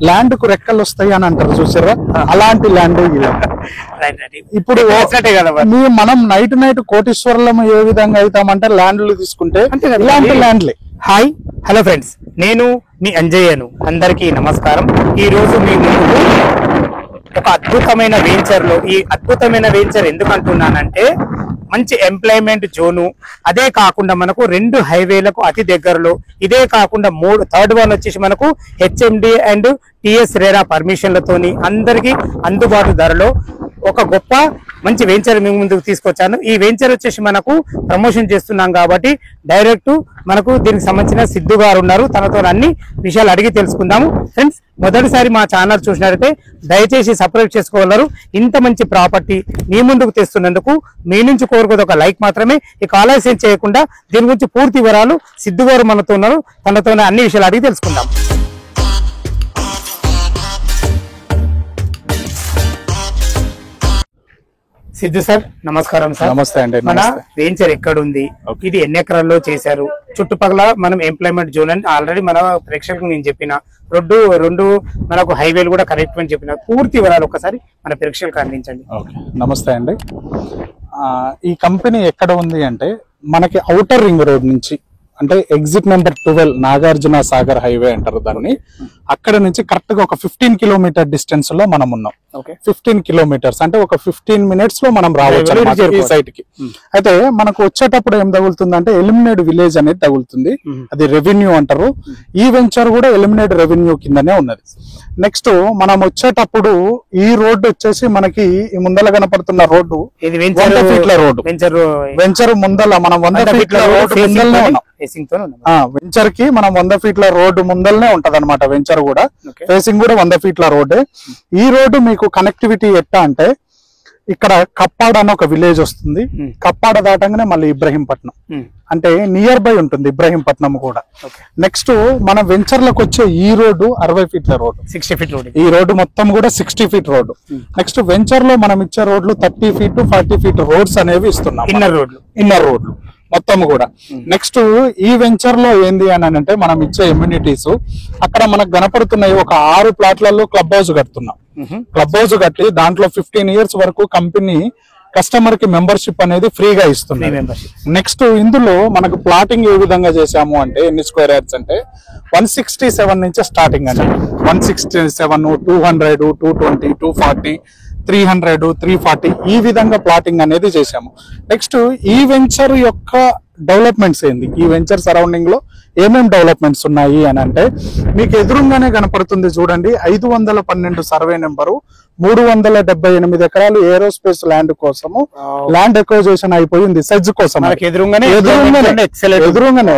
Land కు రెక్కలు వస్తాయి అని అంటారు చూసారా, అలాంటి ల్యాండ్ ఇప్పుడు మనం నైట్ కోటీశ్వరులం ఏ విధంగా అవుతామంటే ల్యాండ్లు తీసుకుంటే ఇలాంటి ల్యాండ్లే. హాయ్ హలో ఫ్రెండ్స్, నేను మీ అంజయ్యను. అందరికీ నమస్కారం. ఈ రోజు మీ ముందు ఒక అద్భుతమైన వెంచర్ లో, ఈ అద్భుతమైన వెంచర్ ఎందుకు అంటున్నానంటే మంచి ఎంప్లాయ్మెంట్ జోను, అదే కాకుండా మనకు 2 హైవేలకు అతి దగ్గరలో, ఇదే కాకుండా థర్డ్ వన్ వచ్చేసి మనకు హెచ్ఎండి అండ్ టిఎస్ రేరా పర్మిషన్లతోని అందరికీ అందుబాటు ధరలో ఒక గొప్ప మంచి వెంచర్ మీ ముందుకు తీసుకొచ్చాను. ఈ వెంచర్ వచ్చేసి మనకు ప్రమోషన్ చేస్తున్నాం కాబట్టి డైరెక్ట్ మనకు దీనికి సంబంధించిన సిద్ధు గారు ఉన్నారు, తనతో అన్ని విషయాలు అడిగి తెలుసుకుందాము. ఫ్రెండ్స్, మొదటిసారి మా ఛానల్ చూసినట్లయితే దయచేసి సబ్స్క్రైబ్ చేసుకోగలరు. ఇంత మంచి ప్రాపర్టీ మీ ముందుకు తెస్తున్నందుకు మీ నుంచి కోరుకోదు ఒక లైక్ మాత్రమే. ఇక ఆలస్యం చేయకుండా దీని గురించి పూర్తి వివరాలు సిద్ధు గారు మనతో ఉన్నారు, తనతోనే అన్ని విషయాలు అడిగి తెలుసుకుందాం. సిద్ధు సార్ నమస్కారం సార్. నమస్తే అండి. మన వెంచర్ ఎక్కడుంది, ఇది ఎన్ని ఎకరాల్లో చేశారు, చుట్టుపక్కల మనం ఎంప్లాయ్మెంట్ జోన్ అని ఆల్రెడీ మన ప్రేక్షకులకు నేను చెప్పిన, రెండు మనకు హైవేలు కూడా కనెక్ట్ అని చెప్పిన పూర్తి వివరాలు ఒకసారి మన ప్రేక్షకులకు అందించండి. నమస్తే అండి. ఈ కంపెనీ ఎక్కడ ఉంది అంటే మనకి ఔటర్ రింగ్ రోడ్ నుంచి, అంటే exit number 12 Nagarjuna Sagar highway అంటారు దాన్ని, అక్కడ నుంచి కరెక్ట్ గా ఒక 15 కిలోమీటర్ డిస్టెన్స్ లో మనం ఉన్నాం. 15 కిలోమీటర్స్ అంటే ఒక 15 మినిట్స్ లో మనం రావచ్చు ఈ సైట్ కి. అయితే మనకు వచ్చేటప్పుడు ఏం తగులుతుంది, ఎలిమినేట్ విలేజ్ అనేది తగులుతుంది, అది రెవెన్యూ అంటారు. ఈ వెంచర్ కూడా ఎలిమినేట్ రెవెన్యూ కిందనే ఉన్నది. నెక్స్ట్ మనం వచ్చేటప్పుడు ఈ రోడ్డు వచ్చేసి మనకి ఈ ముందల కనపడుతున్న రోడ్డు 100 ఫీట్ల రోడ్డు. వెంచర్ ముందల మనం 100 ఫీట్ల రోడ్డు ముందలనే ఉన్నాం. వెంచర్ కి మనం 100 ఫీట్ల రోడ్డు ముందలనే ఉంటది అనమాట. వెంచర్ కూడా ఫేసింగ్ కూడా 100 ఫీట్ల రోడ్డే. ఈ రోడ్డు మీకు కనెక్టివిటీ ఎట్టా అంటే ఇక్కడ కప్పాడ అని ఒక విలేజ్ వస్తుంది, కప్పాడ దాటంగానే మళ్ళీ ఇబ్రహీంపట్నం అంటే నియర్ బై ఉంటుంది ఇబ్రహీంపట్నం కూడా. నెక్స్ట్ మన వెంచర్లకు వచ్చే ఈ రోడ్డు 60 ఫీట్ల రోడ్డు, 60 ఫీట్ రోడ్. ఈ రోడ్డు మొత్తం కూడా 60 ఫీట్ రోడ్డు. నెక్స్ట్ వెంచర్ లో మనం ఇచ్చే రోడ్లు 30 ఫీట్ 40 ఫీట్ రోడ్స్ అనేవి ఇస్తున్నాం, ఇన్నర్ రోడ్లు మొత్తం కూడా. నెక్స్ట్ ఈ వెంచర్ లో ఏంది అని అంటే మనం ఇచ్చే ఇమ్యూనిటీస్ అక్కడ మనకు కనపడుతున్నాయి. ఒక 6 ప్లాట్లలో క్లబ్ హౌస్ కడుతున్నాం. క్లబ్ హౌస్ కట్టి దాంట్లో 15 ఇయర్స్ వరకు కంపెనీ కస్టమర్ కి మెంబర్షిప్ అనేది ఫ్రీగా ఇస్తుంది. నెక్స్ట్ ఇందులో మనకు ప్లాటింగ్ ఏ విధంగా చేసాము అంటే ఎన్ని స్క్వేర్ యార్డ్స్ అంటే 167 నుంచి స్టార్టింగ్ అండి. 167, 200, 220, 240, 300, 340 ఈ విధంగా ప్లాటింగ్ అనేది చేశాము. నెక్స్ట్ ఈ వెంచర్ యొక్క డెవలప్మెంట్స్ ఏంది, ఈ వెంచర్ సరౌండింగ్ లో ఏమేం డెవలప్మెంట్స్ ఉన్నాయి అని అంటే మీకు ఎదురుగానే కనపడుతుంది చూడండి. 512 సర్వే నెంబరు, 378 ఎకరాలు ఏరోస్పేస్ ల్యాండ్ కోసము ల్యాండ్ ఎక్వైజేషన్ అయిపోయింది సెజ్ కోసం. ఎదురుగానే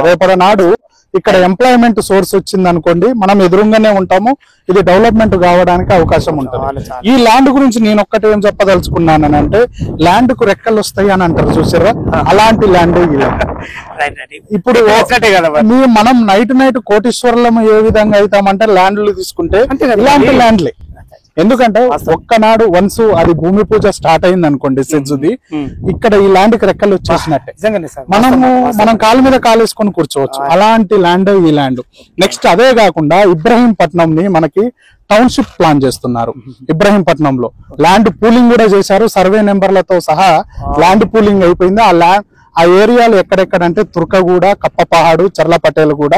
రేపటి నాడు ఇక్కడ ఎంప్లాయ్మెంట్ సోర్స్ వచ్చింది అనుకోండి, మనం ఎదురుగానే ఉంటాము. ఇది డెవలప్మెంట్ కావడానికి అవకాశం ఉంటుంది. ఈ ల్యాండ్ గురించి నేను ఒక్కటి ఏం చెప్పదలుచుకున్నాను అంటే ల్యాండ్ కు రెక్కలు వస్తాయి అని అంటారు చూసారా, అలాంటి ల్యాండ్ ఇది. ఇప్పుడు మనం నైట్ కోటీశ్వరులం ఏ విధంగా అవుతామంటే ల్యాండ్లు తీసుకుంటే ఇలాంటి ల్యాండ్లే. ఎందుకంటే ఒక్కనాడు వన్స్ అది భూమి పూజ స్టార్ట్ అయింది అనుకోండి సెజ్జుది, ఇక్కడ ఈ ల్యాండ్ కి రెక్కలు వచ్చేసినట్టే. మనం కాళ్ళ మీద కాలేసుకొని కూర్చోవచ్చు, అలాంటి ల్యాండ్ ఈ ల్యాండ్. నెక్స్ట్ అదే కాకుండా ఇబ్రహీంపట్నం ని మనకి టౌన్షిప్ ప్లాన్ చేస్తున్నారు. ఇబ్రహీంపట్నంలో ల్యాండ్ పూలింగ్ కూడా చేశారు, సర్వే నెంబర్లతో సహా ల్యాండ్ పూలింగ్ అయిపోయింది. ఆ ఏరియాలు ఎక్కడెక్కడంటే తుర్కగూడ, కప్పపహాడు, చర్లపటేలగూడ,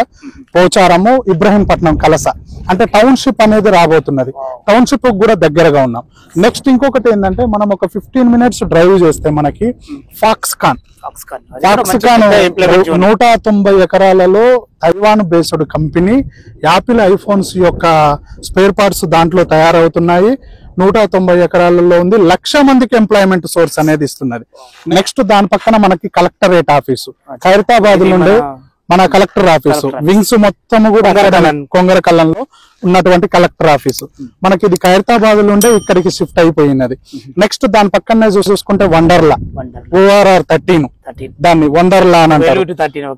పోచారము, ఇబ్రహీంపట్నం, కలస అంటే టౌన్షిప్ అనేది రాబోతున్నది. టౌన్షిప్ కూడా దగ్గరగా ఉన్నాం. నెక్స్ట్ ఇంకొకటి ఏంటంటే మనం ఒక 15 మినిట్స్ డ్రైవ్ చేస్తే మనకి ఫాక్స్కాన్ 190 ఎకరాలలో Taiwan based company Apple iPhones యొక్క స్పేర్ పార్ట్స్ దాంట్లో తయారవుతున్నాయి. 190 ఎకరాలలో ఉంది. 1,00,000 మందికి ఎంప్లాయ్మెంట్ సోర్స్ అనేది ఇస్తున్నది. నెక్స్ట్ దాని పక్కన మనకి కలెక్టరేట్ ఆఫీసు, ఖైరతాబాద్ నుండి మన కలెక్టర్ ఆఫీసు, వింగ్స్ మొత్తం కూడా కొంగరకల్లంలో ఉన్నటువంటి కలెక్టర్ ఆఫీసు మనకి ఇది ఖైరతాబాద్ నుండే ఇక్కడికి షిఫ్ట్ అయిపోయినది. నెక్స్ట్ దాని పక్కనే చూసుకుంటే వండర్లా ORR 13 దాన్ని వండర్లా అని అంటారు.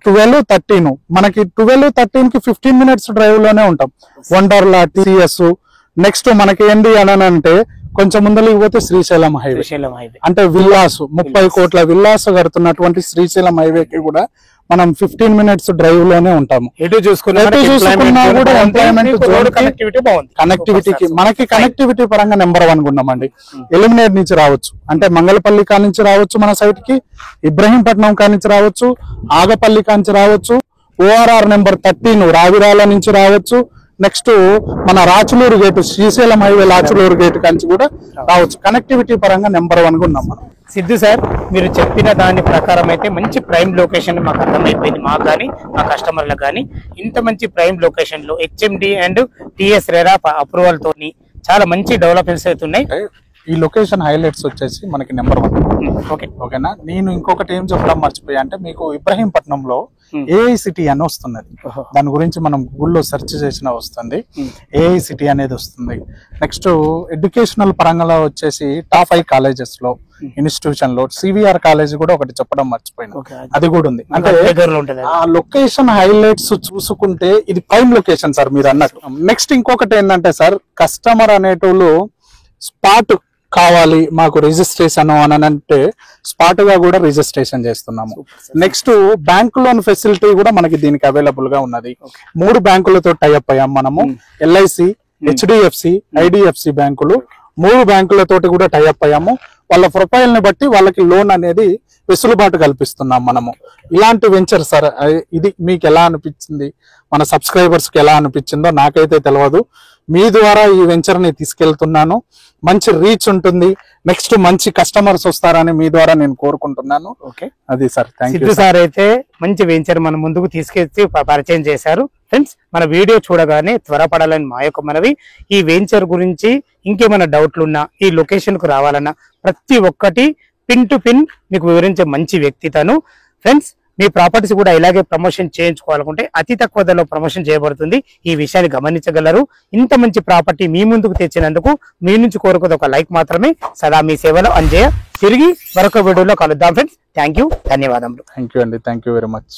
12, 13 మనకి 12, 13 కి 15 మినిట్స్ డ్రైవ్ లోనే ఉంటాం. వండర్లా, TCS. నెక్స్ట్ మనకి ఏంటి అని అంటే కొంచెం ముందరికి పోతే శ్రీశైలం హైవే అంటే విల్లాస్ 30 కోట్ల విల్లాస్ కడుతున్నటువంటి శ్రీశైలం హైవేకి కూడా మనం 15 minutes డ్రైవ్ లోనే ఉంటాము. ఎటు చూసుకున్నా కూడా ఎంప్లాయ్మెంట్ కనెక్టివిటీ బాగుంది. కనెక్టివిటీకి మనకి కనెక్టివిటీ పరంగా నెంబర్ 1 ఉన్నామండి. ఎలిమినేట్ నుంచి రావచ్చు, అంటే మంగళపల్లి కా నుంచి రావచ్చు మన సైట్ కి, ఇబ్రహీంపట్నం కా నుంచి రావచ్చు, ఆగపల్లి కా నుంచి రావచ్చు, ORR నెంబర్ 13 రావిరాల నుంచి రావచ్చు, నెక్స్ట్ మన Rachuluru gate, Srisailam highway Rachuluru gate నుంచి కూడా రావచ్చు. కనెక్టివిటీ పరంగా నెంబర్ 1 గా ఉన్నాం మనం. సిద్ధు సార్, మీరు చెప్పిన దాని ప్రకారం అయితే మంచి ప్రైమ్ లొకేషన్ మాకు అర్థమైపోయింది, మాకు కానీ మా కస్టమర్లకు కానీ. ఇంత మంచి ప్రైమ్ లొకేషన్ లో HMD and TS RERA approval తోని చాలా మంచి డెవలప్మెంట్స్ అవుతున్నాయి. ఈ లొకేషన్ హైలైట్స్ వచ్చేసి మనకి నెంబర్ 1. ఓకేనా. నేను ఇంకొకటి ఏం చెప్పడం మర్చిపోయా అంటే, మీకు ఇబ్రహీంపట్నంలో AI సిటీ అని వస్తున్నది. దాని గురించి మనం గూగుల్లో సెర్చ్ చేసిన వస్తుంది, AI సిటీ అనేది వస్తుంది. నెక్స్ట్ ఎడ్యుకేషనల్ పరంగా వచ్చేసి టాప్ 5 కాలేజెస్ లో, ఇన్స్టిట్యూషన్ లో CVR కాలేజ్ కూడా ఒకటి చెప్పడం మర్చిపోయినా, అది కూడా ఉంది. అంటే ఆ లొకేషన్ హైలైట్స్ చూసుకుంటే ఇది ప్రైమ్ లొకేషన్ సార్ మీరు అన్నట్టు. నెక్స్ట్ ఇంకొకటి ఏంటంటే సార్, కస్టమర్ అనేటోళ్ళు స్పాట్ కావాలి మాకు రిజిస్ట్రేషన్ అని అంటే స్పాట్ గా కూడా రిజిస్ట్రేషన్ చేస్తున్నాము. నెక్స్ట్ బ్యాంక్ లోన్ ఫెసిలిటీ కూడా మనకి దీనికి అవైలబుల్ గా ఉన్నది. 3 బ్యాంకులతో టైఅప్ అయ్యాం మనము. LIC, HDFC, IDFC బ్యాంకులు, 3 బ్యాంకులతోటి కూడా టైఅప్ అయ్యాము. వాళ్ళ ప్రొఫైల్ ని బట్టి వాళ్ళకి లోన్ అనేది వెసులుబాటు కల్పిస్తున్నాం మనము. ఇలాంటి వెంచర్ సార్, ఇది మీకు ఎలా అనిపించింది, మన సబ్స్క్రైబర్స్ కి ఎలా అనిపించిందో నాకైతే తెలియదు. మీ ద్వారా ఈ వెంచర్ ని తీసుకెళ్తున్నాను. మంచి రీచ్ ఉంటుంది, నెక్స్ట్ మంచి కస్టమర్స్ వస్తారని మీ ద్వారా నేను కోరుకుంటున్నాను. ఓకే, అది సార్. Thank you sir. అయితే మంచి వెంచర్ మన ముందుకు తీసుకెళ్చి పరిచయం చేశారు. ఫ్రెండ్స్, మన వీడియో చూడగానే త్వరపడాలని మా యొక్క మనవి. ఈ వెంచర్ గురించి ఇంకేమైనా డౌట్లు ఉన్నా, ఈ లొకేషన్ కు రావాలన్నా ప్రతి ఒక్కటి పిన్ టు పిన్ మీకు వివరించే మంచి వ్యక్తి తను. ఫ్రెండ్స్, మీ ప్రాపర్టీస్ కూడా ఇలాగే ప్రమోషన్ చేయించుకోవాలనుకుంటే అతి తక్కువ ధరలో ప్రమోషన్ చేయబడుతుంది. ఈ విషయాన్ని గమనించగలరు. ఇంత మంచి ప్రాపర్టీ మీ ముందుకు తెచ్చినందుకు మీ నుంచి కోరుకునే ఒక లైక్ మాత్రమే. సదా మీ సేవలో అంజయ్య. తిరిగి మరొక వీడియోలో కలుద్దాం ఫ్రెండ్స్. థ్యాంక్ యూ, ధన్యవాదములు. థ్యాంక్ యూ అండి. Thank you very much.